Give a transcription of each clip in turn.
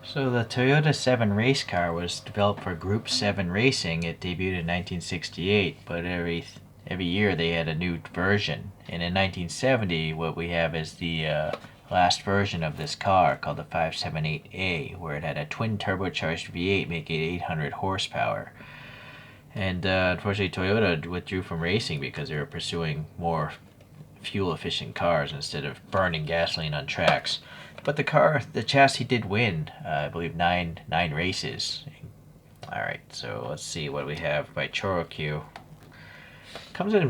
So the Toyota 7 race car was developed for Group 7 racing. It debuted in 1968, but every year they had a new version. And in 1970, what we have is the last version of this car called the 578A, where it had a twin turbocharged V8 making 800 horsepower. And unfortunately, Toyota withdrew from racing because they were pursuing more fuel-efficient cars instead of burning gasoline on tracks. But the chassis did win, I believe, nine races. All right, so let's see what we have by ChoroQ.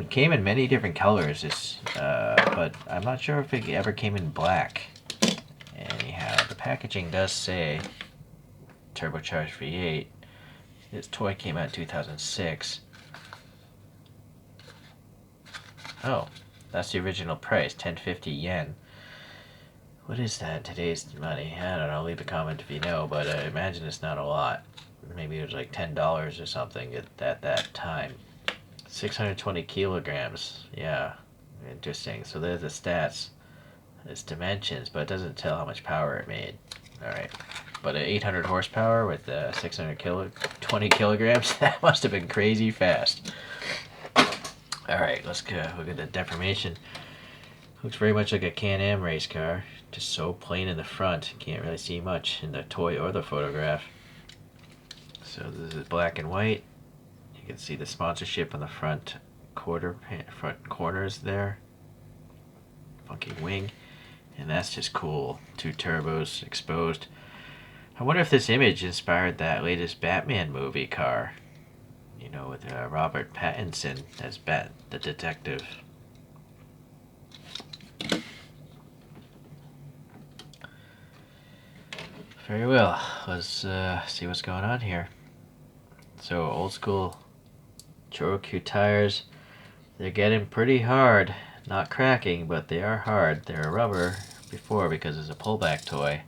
Came in many different colors, but I'm not sure if it ever came in black. Anyhow, the packaging does say turbocharged V8. This toy came out in 2006. Oh, that's the original price, 1050 yen. What is that in today's money? I don't know. Leave a comment if you know, but I imagine it's not a lot. Maybe it was like $10 or something at that time. 620 kilograms. Yeah, interesting. So there's the stats. Its dimensions, but it doesn't tell how much power it made. All right, but 800 horsepower with 620 kilograms. That must have been crazy fast. All right, let's go look at the deformation. Looks very much like a Can-Am race car, just so plain in the front. Can't really see much in the toy or the photograph. So this is black and white. You can see the sponsorship on the front corners there. Funky wing. And that's just cool. Two turbos exposed. I wonder if this image inspired that latest Batman movie car. You know, with Robert Pattinson as the detective. Very well. Let's see what's going on here. So old school ChoroQ tires. They're getting pretty hard. Not cracking, but they are hard. They're rubber before because it's a pullback toy.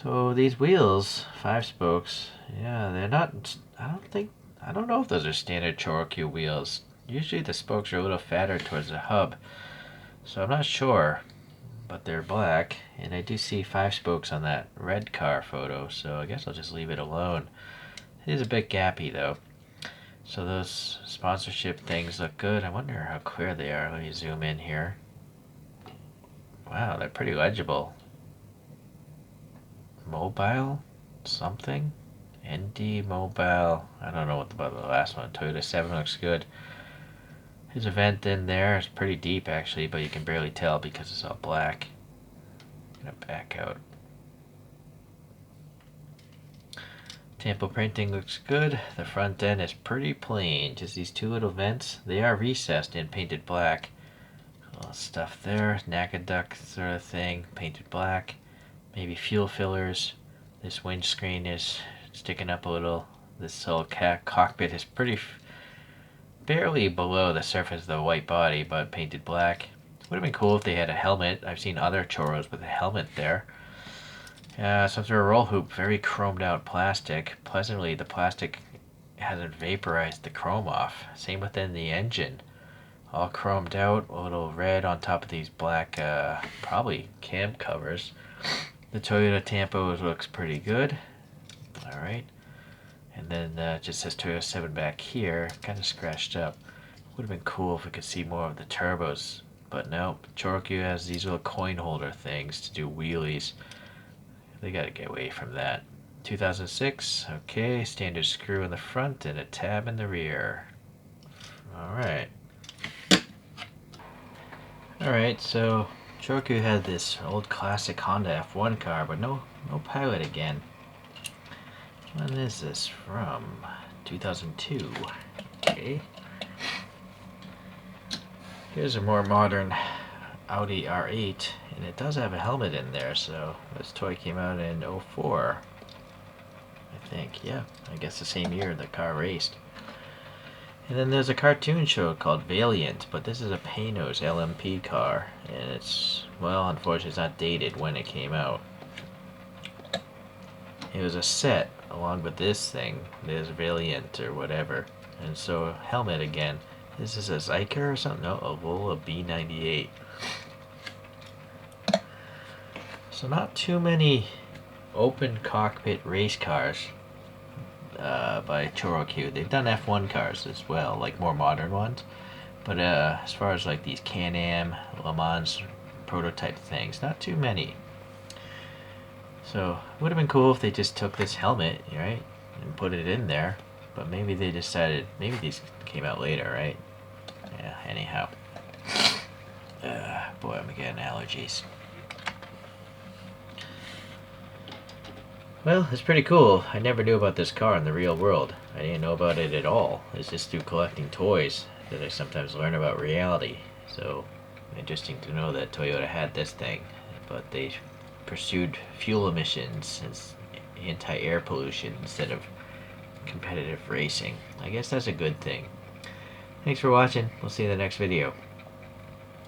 So these wheels, 5 spokes, yeah, they're not. I don't know if those are standard ChoroQ wheels. Usually the spokes are a little fatter towards the hub, so I'm not sure. But they're black, and I do see 5 spokes on that red car photo, so I guess I'll just leave it alone. It is a bit gappy though. So those sponsorship things look good. I wonder how clear they are. Let me zoom in here. Wow, they're pretty legible. Mobile something? ND Mobile. I don't know what about the last one. Toyota 7 looks good. There's a vent in there. It's pretty deep actually, but you can barely tell because it's all black. I'm gonna back out. Tampo printing looks good. The front end is pretty plain. Just these 2 little vents. They are recessed and painted black. A little stuff there. Nakaduck sort of thing. Painted black. Maybe fuel fillers. This windscreen is sticking up a little. This whole cockpit is barely below the surface of the white body, but painted black. Would have been cool if they had a helmet. I've seen other Choros with a helmet there. Some sort of roll hoop, very chromed out plastic. Pleasantly, the plastic hasn't vaporized the chrome off. Same within the engine. All chromed out, a little red on top of these black, probably cam covers. The Toyota Tampo looks pretty good. Alright. And then it just says Toyota 7 back here, kind of scratched up. Would have been cool if we could see more of the turbos. But no, ChoroQ has these little coin holder things to do wheelies. They gotta get away from that. 2006, okay, standard screw in the front and a tab in the rear. Alright. Alright, so ChoroQ had this old classic Honda F1 car, but no pilot again. When is this from? 2002. Okay. Here's a more modern Audi R8, and it does have a helmet in there, so this toy came out in 04. I think, yeah. I guess the same year the car raced. And then there's a cartoon show called Valiant, but this is a Panos LMP car, and it's, well, unfortunately it's not dated when it came out. It was a set along with this thing. There's Valiant or whatever. And so helmet again. This is a Zyker or something? No, a Vola B98. So not too many open cockpit race cars by ChoroQ. They've done F1 cars as well, like more modern ones. But as far as like these Can-Am, Le Mans prototype things, not too many. So it would have been cool if they just took this helmet, right, and put it in there. But maybe they decided, maybe these came out later, right? Yeah, anyhow. Boy, I'm getting allergies. Well, it's pretty cool. I never knew about this car in the real world. I didn't know about it at all. It's just through collecting toys that I sometimes learn about reality. So, interesting to know that Toyota had this thing, but they pursued fuel emissions and anti-air pollution instead of competitive racing. I guess that's a good thing. Thanks for watching. We'll see you in the next video.